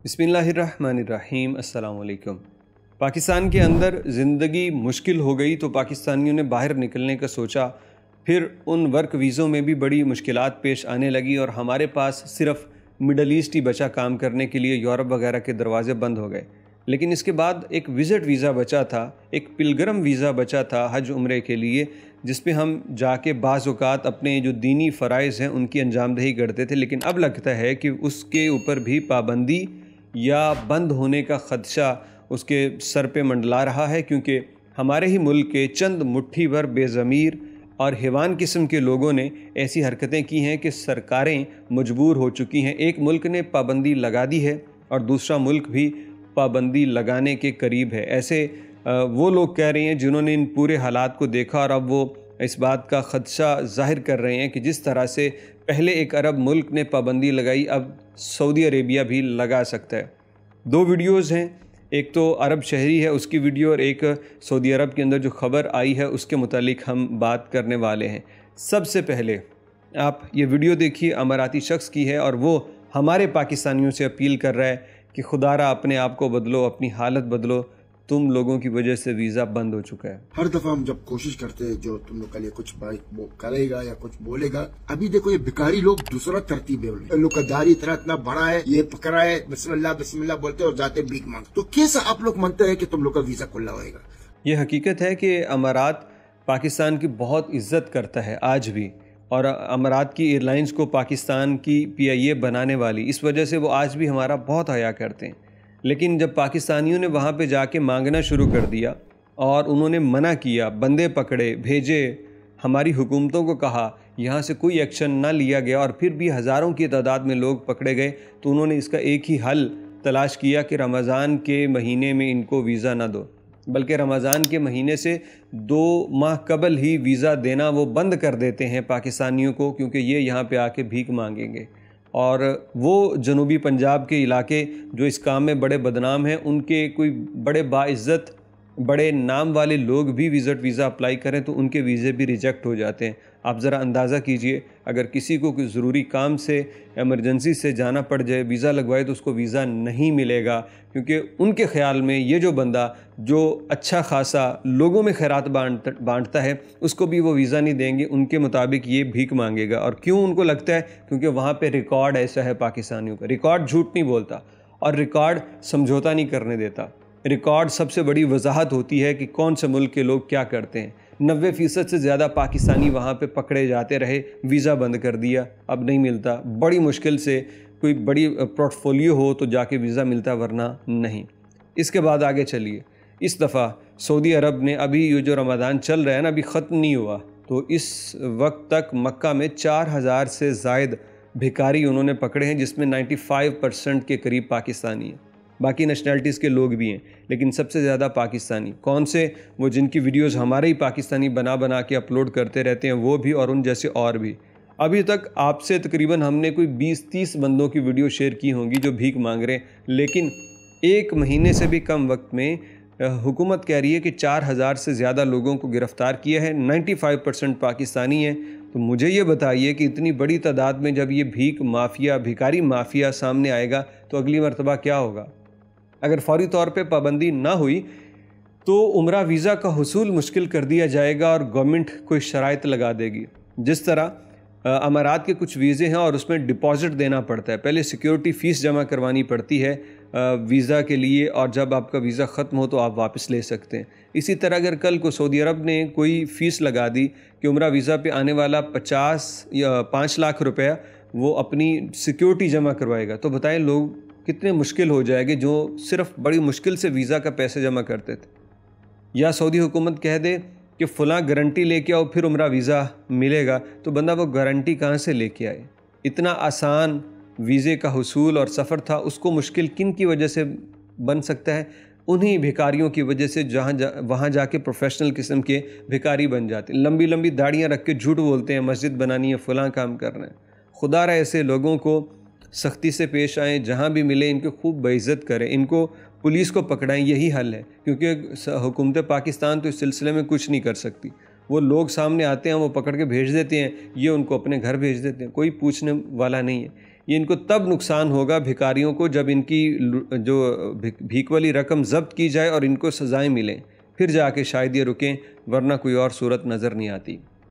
बिस्मिल्लाहिर्रहमानिर्रहीम अस्सलाम वालेकुम। पाकिस्तान के अंदर ज़िंदगी मुश्किल हो गई तो पाकिस्तानियों ने बाहर निकलने का सोचा। फिर उन वर्क वीज़ों में भी बड़ी मुश्किलात पेश आने लगी और हमारे पास सिर्फ मिडल ईस्ट ही बचा काम करने के लिए। यूरोप वगैरह के दरवाज़े बंद हो गए। लेकिन इसके बाद एक विज़िट वीज़ा बचा था, एक पिलग्रम वीज़ा बचा था हज उम्रे के लिए, जिस पे हम जाके बाज़ औक़ात अपने जो दीनी फ़राइज़ हैं उनकी अंजामदही करते थे। लेकिन अब लगता है कि उसके ऊपर भी पाबंदी या बंद होने का ख़दशा उसके सर पे मंडला रहा है, क्योंकि हमारे ही मुल्क के चंद मुट्ठी भर बेज़मीर और हैवान किस्म के लोगों ने ऐसी हरकतें की हैं कि सरकारें मजबूर हो चुकी हैं। एक मुल्क ने पाबंदी लगा दी है और दूसरा मुल्क भी पाबंदी लगाने के करीब है। ऐसे वो लोग कह रहे हैं जिन्होंने इन पूरे हालात को देखा और अब वो इस बात का ख़दशा ज़ाहिर कर रहे हैं कि जिस तरह से पहले एक अरब मुल्क ने पाबंदी लगाई, अब सऊदी अरेबिया भी लगा सकता है। दो वीडियोज़ हैं, एक तो अरब शहरी है उसकी वीडियो और एक सऊदी अरब के अंदर जो ख़बर आई है उसके मुतालिक हम बात करने वाले हैं। सबसे पहले आप ये वीडियो देखिए, अमाराती शख्स की है और वो हमारे पाकिस्तानियों से अपील कर रहा है कि खुदारा अपने आप को बदलो, अपनी हालत बदलो, तुम लोगों की वजह से वीज़ा बंद हो चुका है। हर दफा हम जब कोशिश करते हैं जो तुम लोग के लिए कुछ वो करेगा या कुछ बोलेगा, अभी देखो ये भिखारी लोग दूसरा तरतीब है, इन लोग का दाढ़ी इतना बड़ा है, ये पकड़ा है, बिस्मिल्लाह बिस्मिल्लाह बोलते और जाते भीख मांग। तो कैसा आप लोग मानते हैं कि तुम लोग का वीजा खुला होएगा? ये हकीकत है कि अमारात पाकिस्तान की बहुत इज्जत करता है आज भी, और अमारात की एयरलाइंस को पाकिस्तान की PIA बनाने वाली, इस वजह से वो आज भी हमारा बहुत हया करते हैं। लेकिन जब पाकिस्तानियों ने वहाँ पे जाके मांगना शुरू कर दिया और उन्होंने मना किया, बंदे पकड़े, भेजे, हमारी हुकूमतों को कहा, यहाँ से कोई एक्शन ना लिया गया और फिर भी हज़ारों की तादाद में लोग पकड़े गए, तो उन्होंने इसका एक ही हल तलाश किया कि रमज़ान के महीने में इनको वीज़ा ना दो, बल्कि रमज़ान के महीने से 2 माह कबल ही वीज़ा देना वो बंद कर देते हैं पाकिस्तानियों को, क्योंकि ये यहाँ पे आके भीख मांगेंगे। और वो जनूबी पंजाब के इलाके जो इस काम में बड़े बदनाम हैं, उनके कोई बड़े बाइज़्ज़त बड़े नाम वाले लोग भी विज़िट वीज़ा अप्लाई करें तो उनके वीज़े भी रिजेक्ट हो जाते हैं। आप ज़रा अंदाज़ा कीजिए, अगर किसी को कोई ज़रूरी काम से एमरजेंसी से जाना पड़ जाए, वीज़ा लगवाए तो उसको वीज़ा नहीं मिलेगा, क्योंकि उनके ख़्याल में ये जो बंदा जो अच्छा खासा लोगों में खैरात बांटता है उसको भी वो वीज़ा नहीं देंगे, उनके मुताबिक ये भीख मांगेगा। और क्यों उनको लगता है? क्योंकि वहाँ पे रिकॉर्ड ऐसा है पाकिस्तानियों का, रिकॉर्ड झूठ नहीं बोलता और रिकॉर्ड समझौता नहीं करने देता। रिकॉर्ड सबसे बड़ी वजाहत होती है कि कौन से मुल्क के लोग क्या करते हैं। 90% से ज़्यादा पाकिस्तानी वहाँ पे पकड़े जाते रहे, वीज़ा बंद कर दिया, अब नहीं मिलता। बड़ी मुश्किल से कोई बड़ी पोर्टफोलियो हो तो जाके वीज़ा मिलता, वरना नहीं। इसके बाद आगे चलिए, इस दफ़ा सऊदी अरब ने अभी ये जो रमज़ान चल रहा है ना, अभी ख़त्म नहीं हुआ, तो इस वक्त तक मक्का में 4000 से ज़ायद भिखारी उन्होंने पकड़े हैं, जिसमें 95% के करीब पाकिस्तानी हैं। बाकी नेशनलिटीज़ के लोग भी हैं, लेकिन सबसे ज़्यादा पाकिस्तानी। कौन से? वो जिनकी वीडियोस हमारे ही पाकिस्तानी बना के अपलोड करते रहते हैं, वो भी और उन जैसे और भी। अभी तक आपसे तकरीबन हमने कोई 20-30 बंदों की वीडियो शेयर की होंगी जो भीख मांग रहे हैं, लेकिन 1 महीने से भी कम वक्त में हुकूमत कह रही है कि 4000 से ज़्यादा लोगों को गिरफ़्तार किया है, 95% पाकिस्तानी हैं। तो मुझे ये बताइए कि इतनी बड़ी तादाद में जब ये भिखारी माफिया सामने आएगा तो अगली मरतबा क्या होगा? अगर फौरी तौर पे पाबंदी ना हुई तो उम्रा वीज़ा का हुसूल मुश्किल कर दिया जाएगा और गवर्नमेंट कोई शराइत लगा देगी। जिस तरह अमारात के कुछ वीज़े हैं और उसमें डिपॉज़िट देना पड़ता है, पहले सिक्योरिटी फ़ीस जमा करवानी पड़ती है वीज़ा के लिए, और जब आपका वीज़ा ख़त्म हो तो आप वापस ले सकते हैं। इसी तरह अगर कल को सऊदी अरब ने कोई फ़ीस लगा दी कि उम्रा वीज़ा पे आने वाला 50 या 5 लाख रुपया वो अपनी सिक्योरिटी जमा करवाएगा, तो बताएं लोग कितने मुश्किल हो जाएंगे जो सिर्फ बड़ी मुश्किल से वीज़ा का पैसे जमा करते थे। या सऊदी हुकूमत कह दे कि फ़लाँ गारंटी लेके आओ फिर उम्रा वीज़ा मिलेगा, तो बंदा वो गारंटी कहाँ से लेके आए? इतना आसान वीज़े का हुसूल और सफ़र था, उसको मुश्किल किन की वजह से बन सकता है? उन्हीं भिखारियों की वजह से वहाँ जाके प्रोफेशनल किस्म के भिखारी बन जाते हैं, लंबी लंबी दाढ़ियाँ रख के झूठ बोलते हैं, मस्जिद बनानी है, फ़लाँ काम करना है। खुदारा ऐसे लोगों को सख्ती से पेश आएँ, जहाँ भी मिले इनको खूब बेइज्जत करें, इनको पुलिस को पकड़ाएं, यही हल है। क्योंकि हुकूमत पाकिस्तान तो इस सिलसिले में कुछ नहीं कर सकती। वो लोग सामने आते हैं, वो पकड़ के भेज देते हैं, ये उनको अपने घर भेज देते हैं, कोई पूछने वाला नहीं है। ये इनको तब नुकसान होगा भिखारियों को जब इनकी जो भीख वाली रकम जब्त की जाए और इनको सज़ाएं मिलें, फिर जाके शायद ये रुकें, वरना कोई और सूरत नज़र नहीं आती।